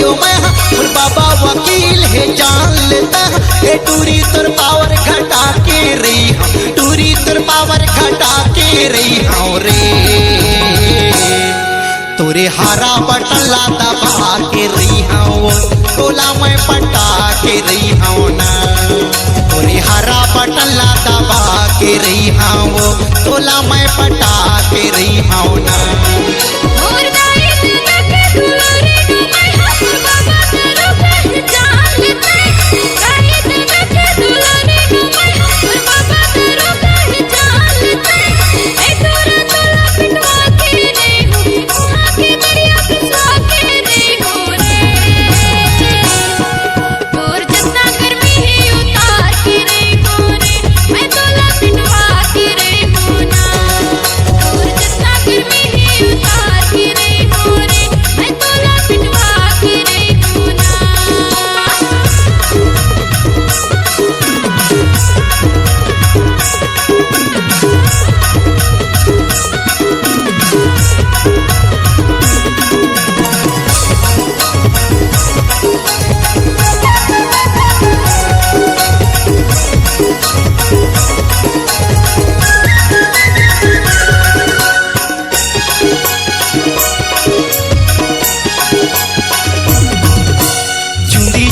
रो मैं और बाबा वकील है जान लेता है टूरी तुर पावर घटा के रही हूँ टूरी तुर पावर घटा के रही हूँ रे तोरे हरा बटला दबा के रही हूँ तोला मैं पटा के रही हूँ ना तोरे हरा बटला दबा के रही हूँ तोला मैं पटा के रही हूँ ना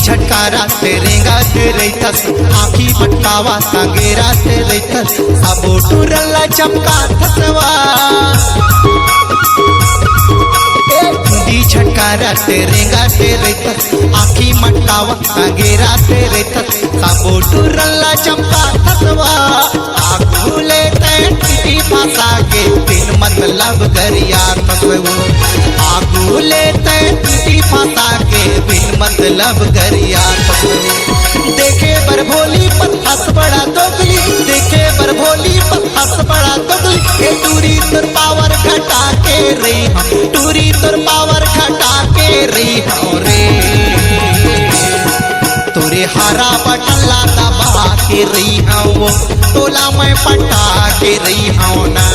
झटकारा तेरेगा तेरेतस आँखी पटकावा सांगेरा तेरेतस सबो टुरला चमका थसवा झटकारा तेरेगा तेरेतस आँखी मटकावा सांगेरा तेरेतस सबो टुरला चमका थसवा आगुले टिटी फंसा के बिन मतलब गरिया तसवो आगुले टिटी फंसा के बिन मतलब गरिया देखे बर भोली पत्थस बड़ा दोगली देखे बर भोली पत्थस बड़ा दोगली टूरी तुर पावर घटा के रही हम टूरी तुर पावर घटा के रही हूँ रे तोरे हरा बटला दबा के रही हूँ तोला मैं पटा के रही हूँ ना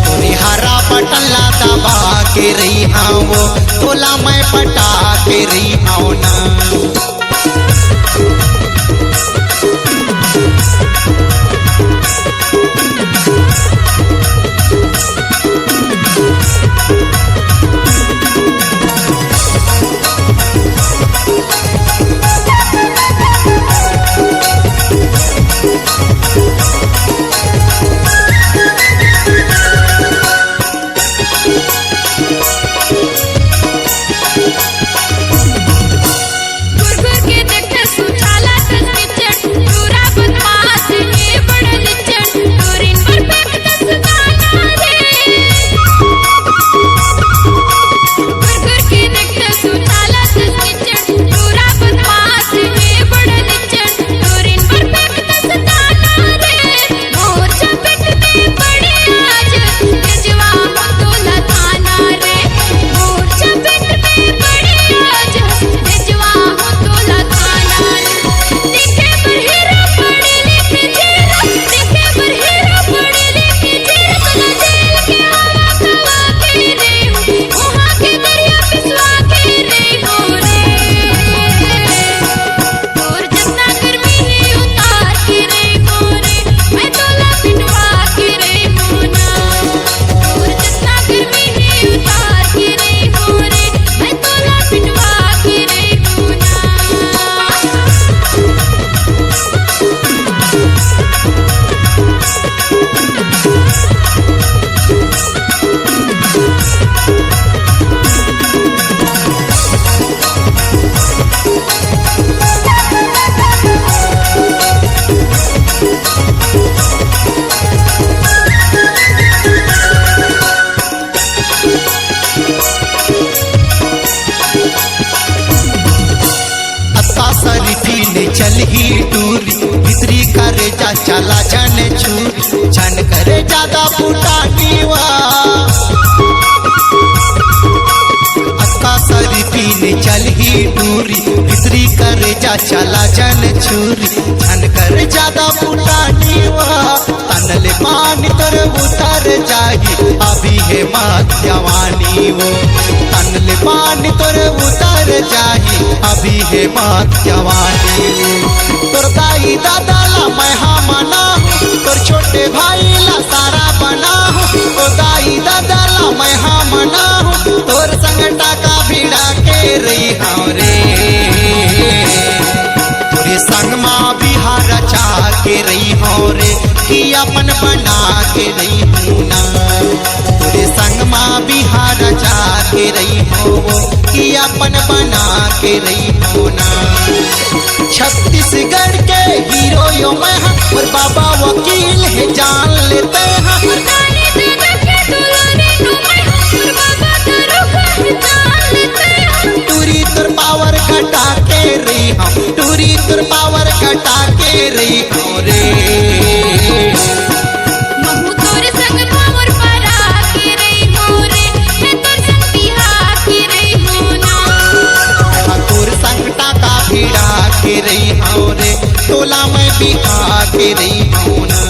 तोरे हरा बटला दबा के रही हूँ तोला मैं पटा के रही हूँ ना चल ही टूरी भीतरी करे जा चला जन छू छन करे ज्यादा फुटानीवा अक्का सरी पीने चल ही टूरी भीतरी करे जा चला जन छूरी छन करे ज्यादा फुटानीवा तनले पानी तर उतर जाही अभी है मत जवानी वो तनले पानी तोर उतर जाही अभी है मत जवानी तोर दाई दादा ला मैं मना तोर छोटे भाई ला सारा बना ओ दाई दादा ला मैं मना तोर संग टाका भिड़ा के रही रे तोरे संग माँ बिहार चा के रही हो रे कि अपन बना के रही हूँ ना तोरे संग माँ बिहार जा के रही हो कि अपन बना के रही हो ना छत्तीसगढ़ के हीरो यो मैं और बाबा वकील है जान लेते हैं टूरी तुर पावर घटा के रही हम टूरी तुर पावर घटा के रही हो रे के रही हो रे तोला मैं बिहा के रही हूँ ना।